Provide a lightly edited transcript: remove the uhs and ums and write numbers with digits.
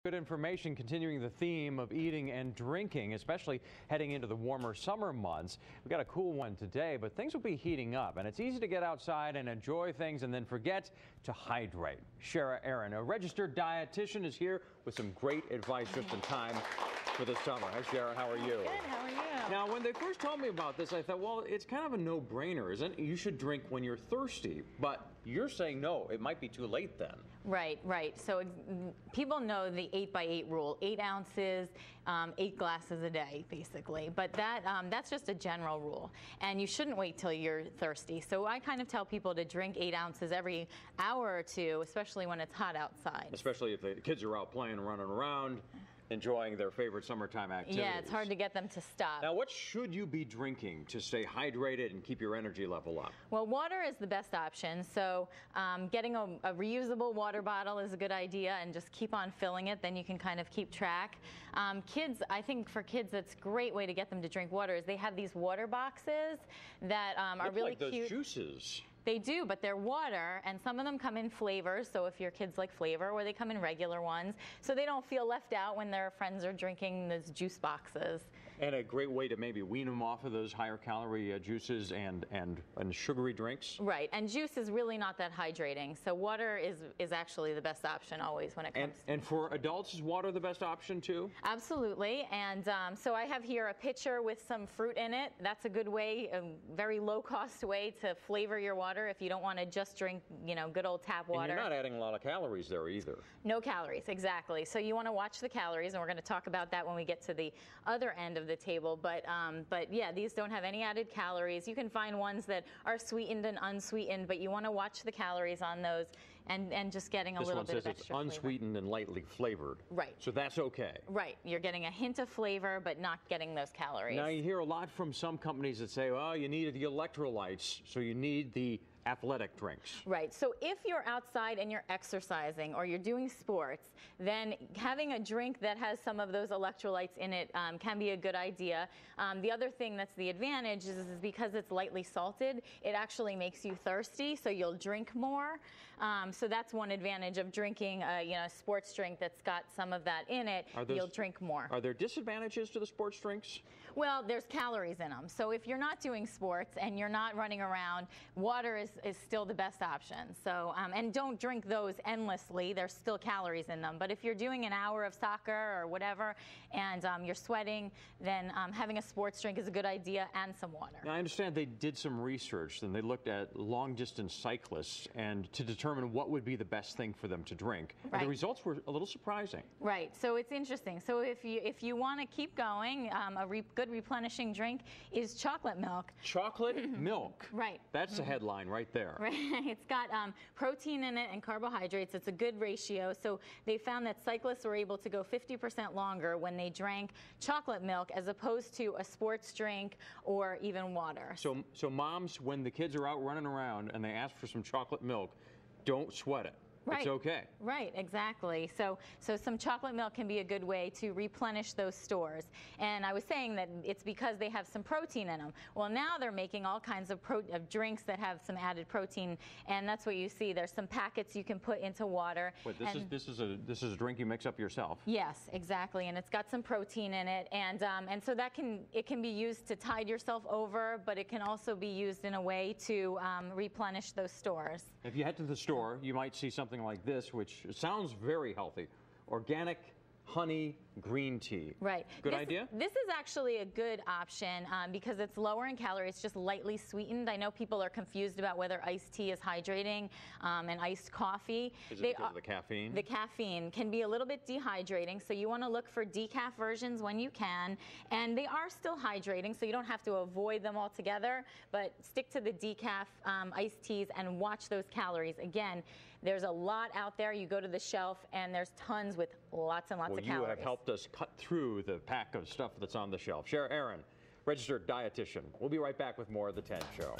Good information continuing the theme of eating and drinking, especially heading into the warmer summer months. We've got a cool one today, but things will be heating up, and it's easy to get outside and enjoy things and then forget to hydrate. Shara Aaron, a registered dietitian, is here with some great advice just in time for the summer. Hi, Shara. How are you? Good. How are you? Now, when they first told me about this, I thought, well, it's kind of a no-brainer, isn't it? You should drink when you're thirsty, but you're saying no, it might be too late then. Right. So people know the 8x8 rule, 8 ounces, 8 glasses a day, basically. But that's just a general rule, and you shouldn't wait till you're thirsty. So I kind of tell people to drink 8 ounces every hour or two, especially when it's hot outside. Especially if the kids are out playing, running around, enjoying their favorite summertime activities. Yeah, it's hard to get them to stop. Now, what should you be drinking to stay hydrated and keep your energy level up? Well, water is the best option. So getting a reusable water bottle is a good idea, and just keep on filling it. Then you can kind of keep track. Kids, I think for kids, that's a great way to get them to drink water is they have these water boxes that are really like those cute. Juices. They do, but they're water, and some of them come in flavors, so if your kids like flavor, or they come in regular ones, so they don't feel left out when their friends are drinking those juice boxes. And a great way to maybe wean them off of those higher calorie juices and sugary drinks. Right, and juice is really not that hydrating, so water is actually the best option always when it comes to. And for adults, is water the best option too? Absolutely, and so I have here a pitcher with some fruit in it. That's a good way, a very low-cost way to flavor your water if you don't want to just drink, good old tap water. And you're not adding a lot of calories there either. No calories, exactly. So you want to watch the calories, and we're going to talk about that when we get to the other end of the table. But yeah, these don't have any added calories. You can find ones that are sweetened and unsweetened, but you want to watch the calories on those and just getting a little bit of extra flavor. It's unsweetened and lightly flavored. Right. So that's okay. Right. You're getting a hint of flavor, but not getting those calories. Now, you hear a lot from some companies that say, well, you need the electrolytes, so you need the athletic drinks. Right. So if you're outside and you're exercising or you're doing sports, then having a drink that has some of those electrolytes in it can be a good idea. The other thing that's the advantage is because it's lightly salted, it actually makes you thirsty, so you'll drink more. So that's one advantage of drinking a sports drink that's got some of that in it. You'll drink more. Are there disadvantages to the sports drinks? Well, there's calories in them. So if you're not doing sports and you're not running around, water is still the best option. So, and don't drink those endlessly. There's still calories in them. But if you're doing an hour of soccer or whatever and you're sweating, then having a sports drink is a good idea, and some water. Now, I understand they did some research and they looked at long-distance cyclists and to determine what would be the best thing for them to drink. Right. And the results were a little surprising. Right. So it's interesting. So if you want to keep going, good replenishing drink is chocolate milk. Chocolate milk. Right. That's the headline right there. Right. It's got protein in it and carbohydrates. It's a good ratio. So they found that cyclists were able to go 50% longer when they drank chocolate milk as opposed to a sports drink or even water. So moms, when the kids are out running around and they ask for some chocolate milk, don't sweat it. Right. It's okay. Right, exactly. So some chocolate milk can be a good way to replenish those stores. And I was saying that it's because they have some protein in them. Well, now they're making all kinds of drinks that have some added protein, and that's what you see. There's some packets you can put into water. Wait, this is a drink you mix up yourself? Yes, exactly. And it's got some protein in it, and so it can be used to tide yourself over, but it can also be used in a way to replenish those stores. If you head to the store, you might see something like this, which sounds very healthy. Organic honey green tea. Right. Good idea? This is actually a good option because it's lower in calories, just lightly sweetened. I know people are confused about whether iced tea is hydrating and iced coffee. Is it because of the caffeine? The caffeine can be a little bit dehydrating, so you want to look for decaf versions when you can. And they are still hydrating, so you don't have to avoid them altogether, but stick to the decaf iced teas and watch those calories. Again, there's a lot out there. You go to the shelf and there's tons with lots and lots of calories. You have helped us cut through the pack of stuff that's on the shelf. Shara Aaron, registered dietitian. We'll be right back with more of The 10 Show.